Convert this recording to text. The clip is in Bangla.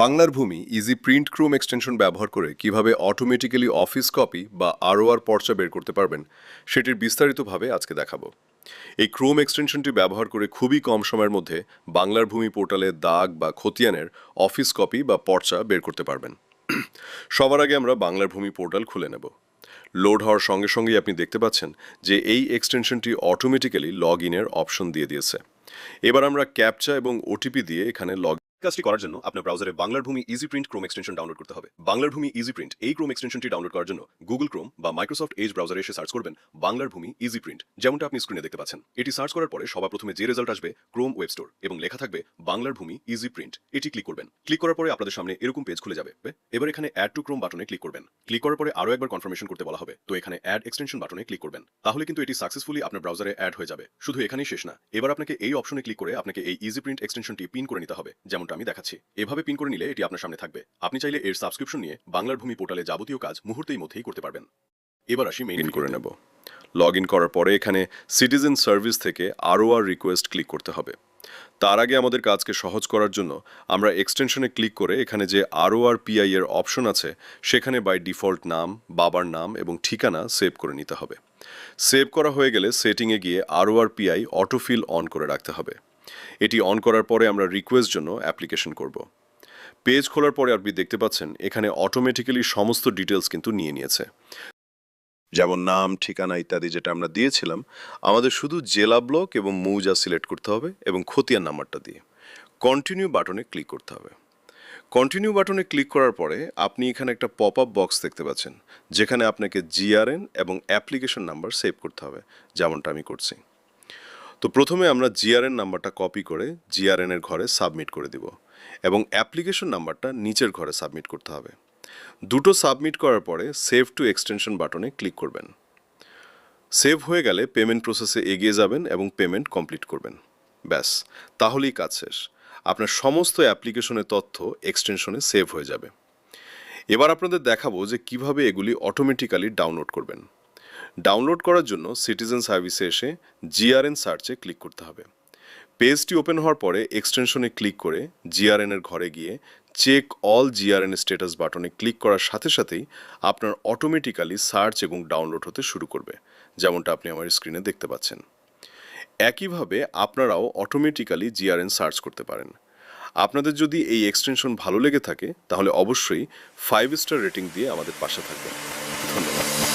বাংলার ভূমি ইজি প্রিন্ট ক্রোম এক্সটেনশন ব্যবহার করে কিভাবে অটোমেটিক্যালি অফিস কপি বা আরওআর পর্চা বের করতে পারবেন সেটির বিস্তারিতভাবে আজকে দেখাবো। এই ক্রোম এক্সটেনশনটি ব্যবহার করে খুবই কম সময়ের মধ্যে বাংলার ভূমি পোর্টালে দাগ বা খতিয়ানের অফিস কপি বা পর্চা বের করতে পারবেন। সবার আগে আমরা বাংলার ভূমি পোর্টাল খুলে নেব। লোড হওয়ার সঙ্গে সঙ্গেই আপনি দেখতে পাচ্ছেন যে এই এক্সটেনশনটি অটোমেটিক্যালি লগ ইনের অপশন দিয়ে দিয়েছে। এবার আমরা ক্যাপচা এবং ওটিপি দিয়ে এখানে লগ কাজটি করার জন্য আপনার ব্রাউজারে বাংলার ভূমি easy print Chrome extension download করতে হবে। বাংলার ভূমি ইজি প্রিন্ট এই ক্রোম এক্সটেনশনটি ডাউনলোড করার জন্য গুগল ক্রোম বা মাইক্রোসফট এজ ব্রাউজারে এসে সার্চ করবেন বাংলার ভূমি ইজি প্রিন্ট, যেমনটা আপনি স্ক্রিনে দেখতে পাচ্ছেন। এটি সার্চ করার পরে সবার প্রথমে যে রেজাল্ট আসবে ক্রোম ওয়েব স্টোর এবং লেখা থাকবে বাংলার ভূমি ইজি প্রিন্ট, এটি ক্লিক করবেন। ক্লিক করার পরে আপনাদের সামনে এরকম পেজ খুলে যাবে। এবার এখানে অ্যাড টু ক্রোম বাটনে ক্লিক করবেন। ক্লিক করার পরে আরও একবার কনফার্মেশন করতে বলা হবে, তো এখানে অ্যাড এক্সটেনশন বাটনে ক্লিক করবেন। তাহলে কিন্তু এটি সাকসেসফুলি আপনার ব্রাউজারে অ্যাড হয়ে যাবে। শুধু এখানেই শেষ না, এবার আপনাকে এই অপশনে ক্লিক করে আপনাকে এই ইজি প্রিন্ট এক্সটেনশনটি পিন করে নিতে হবে, যেমনটা আমি দেখাচ্ছি। এভাবে পিন করে নিলে এটি আপনার সামনে থাকবে। আপনি চাইলে এর সাবস্ক্রিপশন নিয়ে বাংলার ভূমি পোর্টালে যাবতীয় কাজ মুহূর্তের মধ্যেই করতে পারবেন। এবার আসি মেইন করে নেব। লগ ইন করার পরে এখানে সিটিজেন সার্ভিস থেকে আরওআর রিকোয়েস্ট ক্লিক করতে হবে। তার আগে আমাদের কাজকে সহজ করার জন্য আমরা এক্সটেনশনে ক্লিক করে এখানে যে আরওআর পিআই এর অপশন আছে সেখানে বাই ডিফল্ট নাম, বাবার নাম এবং ঠিকানা সেভ করে নিতে হবে। সেভ করা হয়ে গেলে সেটিংয়ে গিয়ে আরওআর পিআই অটোফিল অন করে রাখতে হবে। এটি অন করার পরে আমরা রিকোয়েস্ট জন্য অ্যাপ্লিকেশন করব। পেজ খোলার পরে আপনি দেখতে পাচ্ছেন এখানে অটোমেটিক্যালি সমস্ত ডিটেলস কিন্তু নিয়ে নিয়েছে, যেমন নাম, ঠিকানা ইত্যাদি যেটা আমরা দিয়েছিলাম। আমাদের শুধু জেলা, ব্লক এবং মৌজা সিলেক্ট করতে হবে এবং খতিয়ান নাম্বারটা দিয়ে কন্টিনিউ বাটনে ক্লিক করতে হবে। কন্টিনিউ বাটনে ক্লিক করার পরে আপনি এখানে একটা পপ আপ বক্স দেখতে পাচ্ছেন, যেখানে আপনাকে জিআরএন এবং অ্যাপ্লিকেশন নাম্বার সেভ করতে হবে, যেমনটা আমি করছি। তো প্রথমে আমরা জিআরএন নাম্বারটা কপি করে জিআরএন এর ঘরে সাবমিট করে দিব এবং অ্যাপ্লিকেশন নাম্বারটা নিচের ঘরে সাবমিট করতে হবে। দুটো সাবমিট করার পরে সেভ টু এক্সটেনশন বাটনে ক্লিক করবেন। সেভ হয়ে গেলে পেমেন্ট প্রসেসে এগিয়ে যাবেন এবং পেমেন্ট কমপ্লিট করবেন। ব্যাস, তাহলেই কাজ শেষ। আপনার সমস্ত অ্যাপ্লিকেশনের তথ্য এক্সটেনশনে সেভ হয়ে যাবে। এবার আপনাদের দেখাবো যে কিভাবে এগুলি অটোমেটিক্যালি ডাউনলোড করবেন। ডাউনলোড করার জন্য সিটিজেন সার্ভিসে এসে জিআরএন সার্চে ক্লিক করতে হবে। পেজটি ওপেন হওয়ার পরে এক্সটেনশনে ক্লিক করে জিআরএন এর ঘরে গিয়ে চেক অল জিআরএন স্ট্যাটাস বাটনে ক্লিক করার সাথে সাথেই আপনার অটোমেটিক্যালি সার্চ এবং ডাউনলোড হতে শুরু করবে, যেমনটা আপনি আমার স্ক্রিনে দেখতে পাচ্ছেন। একইভাবে আপনারাও অটোমেটিক্যালি জিআরএন সার্চ করতে পারেন। আপনাদের যদি এই এক্সটেনশন ভালো লেগে থাকে তাহলে অবশ্যই 5 স্টার রেটিং দিয়ে আমাদের পাশে থাকবেন। ধন্যবাদ।